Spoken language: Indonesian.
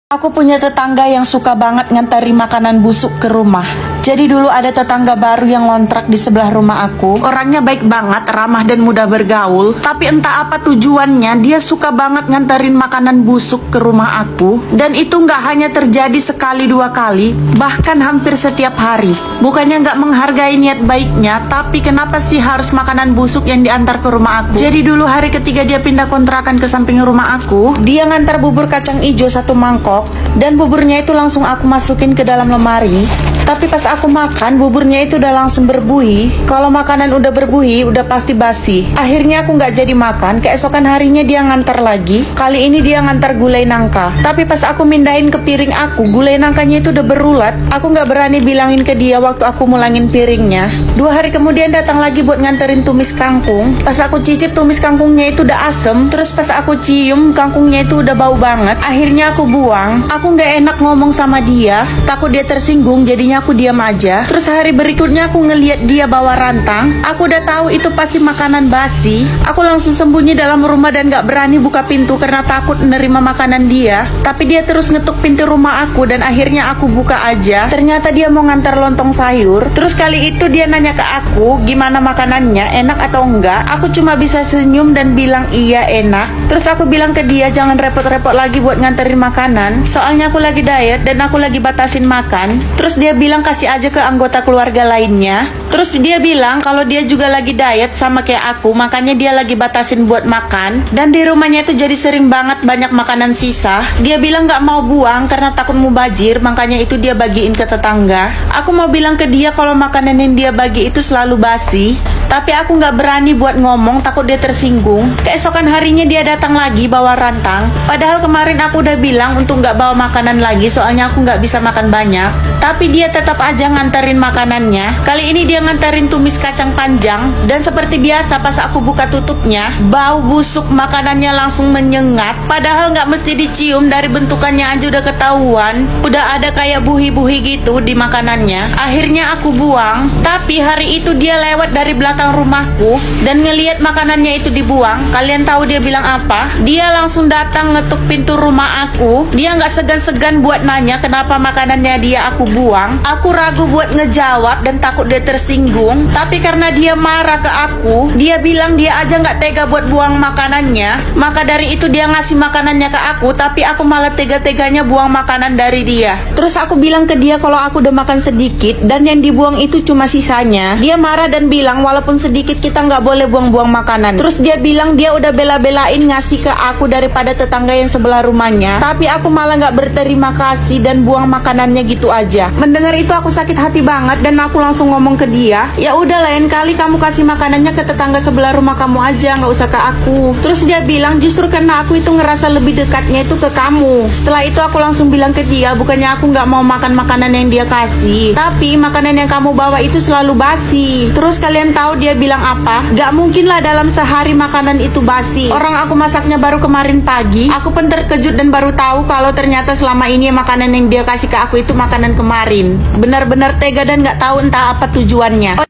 Aku punya tetangga yang suka banget ngantari makanan busuk ke rumah. Jadi dulu ada tetangga baru yang ngontrak di sebelah rumah aku. Orangnya baik banget, ramah dan mudah bergaul. Tapi entah apa tujuannya, dia suka banget nganterin makanan busuk ke rumah aku. Dan itu nggak hanya terjadi sekali dua kali, bahkan hampir setiap hari. Bukannya nggak menghargai niat baiknya, tapi kenapa sih harus makanan busuk yang diantar ke rumah aku? Jadi dulu hari ketiga dia pindah kontrakan ke samping rumah aku, dia ngantar bubur kacang ijo 1 mangkok. Dan buburnya itu langsung aku masukin ke dalam lemari. Tapi pas aku makan, buburnya itu udah langsung berbuih. Kalau makanan udah berbuih, udah pasti basi. Akhirnya aku nggak jadi makan. Keesokan harinya dia ngantar lagi. Kali ini dia ngantar gulai nangka. Tapi pas aku mindahin ke piring aku, gulai nangkanya itu udah berulat. Aku nggak berani bilangin ke dia waktu aku mulangin piringnya. 2 hari kemudian datang lagi buat nganterin tumis kangkung. Pas aku cicip tumis kangkungnya itu udah asem. Terus pas aku cium, kangkungnya itu udah bau banget. Akhirnya aku buang. Aku nggak enak ngomong sama dia, takut dia tersinggung, jadinya aku diam aja. Terus hari berikutnya aku ngeliat dia bawa rantang. Aku udah tahu itu pasti makanan basi. Aku langsung sembunyi dalam rumah dan gak berani buka pintu karena takut menerima makanan dia. Tapi dia terus ngetuk pintu rumah aku dan akhirnya aku buka aja. Ternyata dia mau ngantar lontong sayur. Terus kali itu dia nanya ke aku gimana makanannya, enak atau enggak. Aku cuma bisa senyum dan bilang iya enak. Terus aku bilang ke dia jangan repot-repot lagi buat nganterin makanan, soalnya aku lagi diet dan aku lagi batasin makan. Terus dia bilang kasih aja ke anggota keluarga lainnya. Terus dia bilang kalau dia juga lagi diet sama kayak aku, makanya dia lagi batasin buat makan. Dan di rumahnya itu jadi sering banget banyak makanan sisa. Dia bilang gak mau buang karena takut mubazir, makanya itu dia bagiin ke tetangga. Aku mau bilang ke dia kalau makanan yang dia bagi itu selalu basi, tapi aku gak berani buat ngomong, takut dia tersinggung. Keesokan harinya dia datang lagi bawa rantang. Padahal kemarin aku udah bilang untuk gak bawa makanan lagi, soalnya aku gak bisa makan banyak. Tapi dia tetap aja nganterin makanannya. Kali ini dia nganterin tumis kacang panjang. Dan seperti biasa pas aku buka tutupnya, bau busuk makanannya langsung menyengat. Padahal gak mesti dicium, dari bentukannya aja udah ketahuan. Udah ada kayak buih-buih gitu di makanannya. Akhirnya aku buang. Tapi hari itu dia lewat dari belakang rumahku dan ngelihat makanannya itu dibuang. Kalian tahu dia bilang apa? Dia langsung datang ngetuk pintu rumah aku. Dia nggak segan-segan buat nanya kenapa makanannya dia aku buang. Aku ragu buat ngejawab dan takut dia tersinggung. Tapi karena dia marah ke aku, dia bilang dia aja nggak tega buat buang makanannya. Maka dari itu dia ngasih makanannya ke aku, tapi aku malah tega-teganya buang makanan dari dia. Terus aku bilang ke dia kalau aku udah makan sedikit dan yang dibuang itu cuma sisanya. Dia marah dan bilang walaupun sedikit kita nggak boleh buang-buang makanan. Terus dia bilang dia udah bela-belain ngasih ke aku daripada tetangga yang sebelah rumahnya. Tapi aku malah nggak berterima kasih dan buang makanannya gitu aja. Mendengar itu aku sakit hati banget dan aku langsung ngomong ke dia, ya udah lain kali kamu kasih makanannya ke tetangga sebelah rumah kamu aja, nggak usah ke aku. Terus dia bilang justru karena aku itu ngerasa lebih dekatnya itu ke kamu. Setelah itu aku langsung bilang ke dia, bukannya aku nggak mau makan makanan yang dia kasih, tapi makanan yang kamu bawa itu selalu basi. Terus kalian tahu dia bilang apa? Gak mungkin lah dalam sehari makanan itu basi. Orang aku masaknya baru kemarin pagi. Aku pun terkejut dan baru tahu kalau ternyata selama ini makanan yang dia kasih ke aku itu makanan kemarin. Benar-benar tega dan gak tahu entah apa tujuannya.